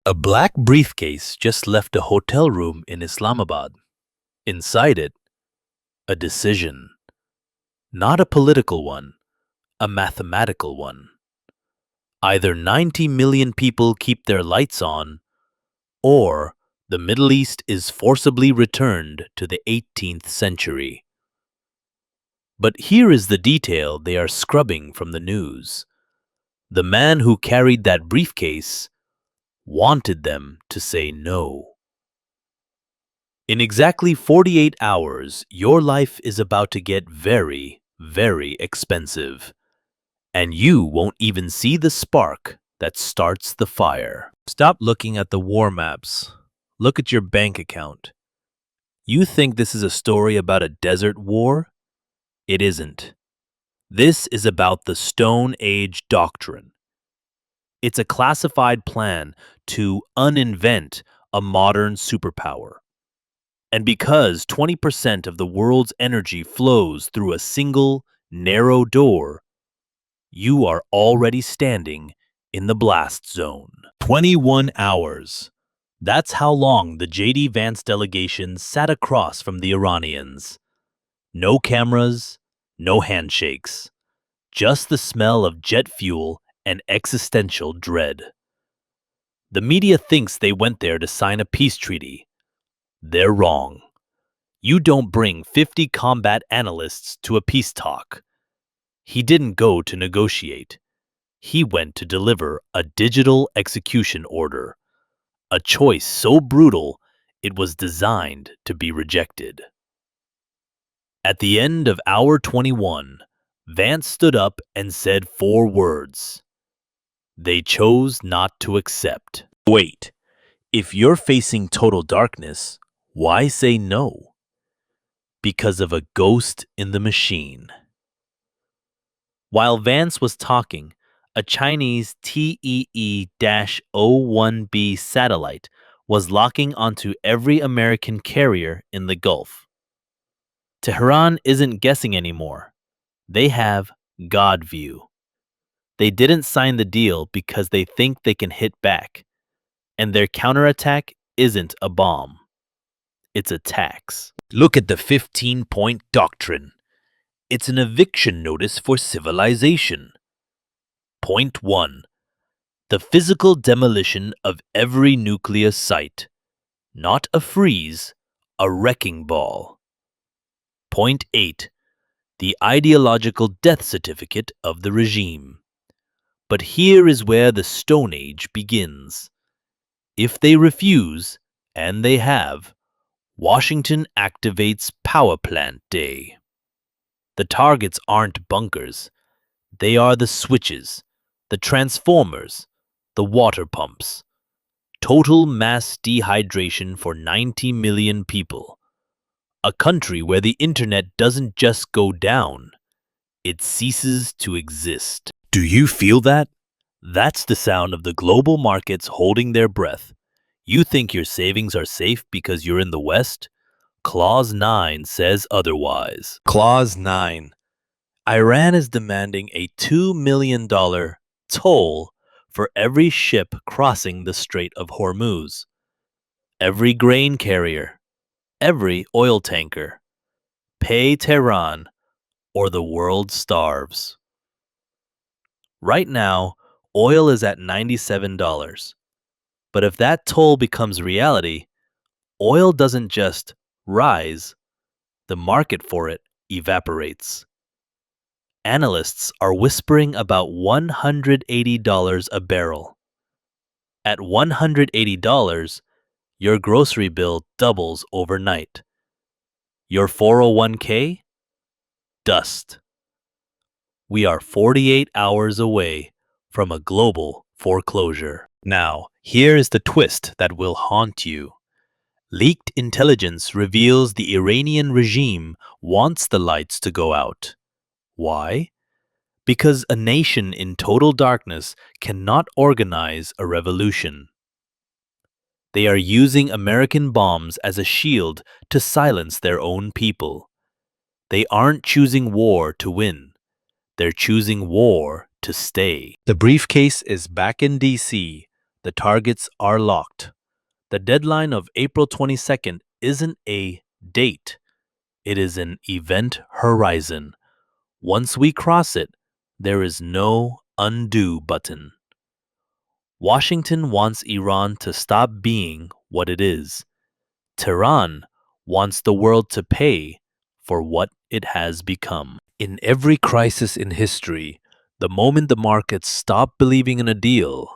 A black briefcase just left a hotel room in Islamabad. Inside it, a decision. Not a political one, a mathematical one. Either 90 million people keep their lights on, or the Middle East is forcibly returned to the 18th century. But here is the detail they are scrubbing from the news. The man who carried that briefcase wanted them to say no. In exactly 48 hours, your life is about to get very, very expensive. And you won't even see the spark that starts the fire. Stop looking at the war maps. Look at your bank account. You think this is a story about a desert war? It isn't. This is about the Stone Age Doctrine. It's a classified plan to uninvent a modern superpower. And because 20% of the world's energy flows through a single, narrow door, you are already standing in the blast zone. 21 hours. That's how long the JD Vance delegation sat across from the Iranians. No cameras, no handshakes. Just the smell of jet fuel and existential dread. The media thinks they went there to sign a peace treaty. They're wrong. You don't bring 50 combat analysts to a peace talk. He didn't go to negotiate. He went to deliver a digital execution order, a choice so brutal it was designed to be rejected. At the end of hour 21, Vance stood up and said 4 words. They chose not to accept. Wait, if you're facing total darkness, why say no? Because of a ghost in the machine. While Vance was talking, a Chinese TEE-01B satellite was locking onto every American carrier in the Gulf. Tehran isn't guessing anymore. They have God view. They didn't sign the deal because they think they can hit back, and their counterattack isn't a bomb. It's a tax. Look at the 15-point doctrine. It's an eviction notice for civilization. Point 1. The physical demolition of every nuclear site. Not a freeze, a wrecking ball. Point 8. The ideological death certificate of the regime. But here is where the Stone Age begins. If they refuse, and they have, Washington activates Power Plant Day. The targets aren't bunkers. They are the switches, the transformers, the water pumps. Total mass dehydration for 90 million people. A country where the internet doesn't just go down, it ceases to exist. Do you feel that? That's the sound of the global markets holding their breath. You think your savings are safe because you're in the West? Clause 9 says otherwise. Clause 9. Iran is demanding a $2 million toll for every ship crossing the Strait of Hormuz. Every grain carrier, every oil tanker. Pay Tehran or the world starves. Right now, oil is at $97. But if that toll becomes reality, oil doesn't just rise, the market for it evaporates. Analysts are whispering about $180 a barrel. At $180, your grocery bill doubles overnight. Your 401k? Dust. We are 48 hours away from a global foreclosure. Now, here is the twist that will haunt you. Leaked intelligence reveals the Iranian regime wants the lights to go out. Why? Because a nation in total darkness cannot organize a revolution. They are using American bombs as a shield to silence their own people. They aren't choosing war to win. They're choosing war to stay. The briefcase is back in D.C. The The targets are locked. The deadline of April 22nd isn't a date, it is an event horizon. Once we cross it, there is no undo button. Washington wants Iran to stop being what it is. Tehran wants the world to pay for what it has become. In every crisis in history, the moment the markets stopped believing in a deal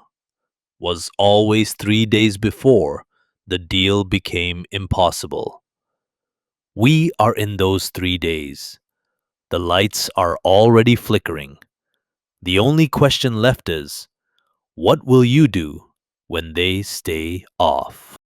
was always 3 days before the deal became impossible. We are in those 3 days. The lights are already flickering. The only question left is, what will you do when they stay off?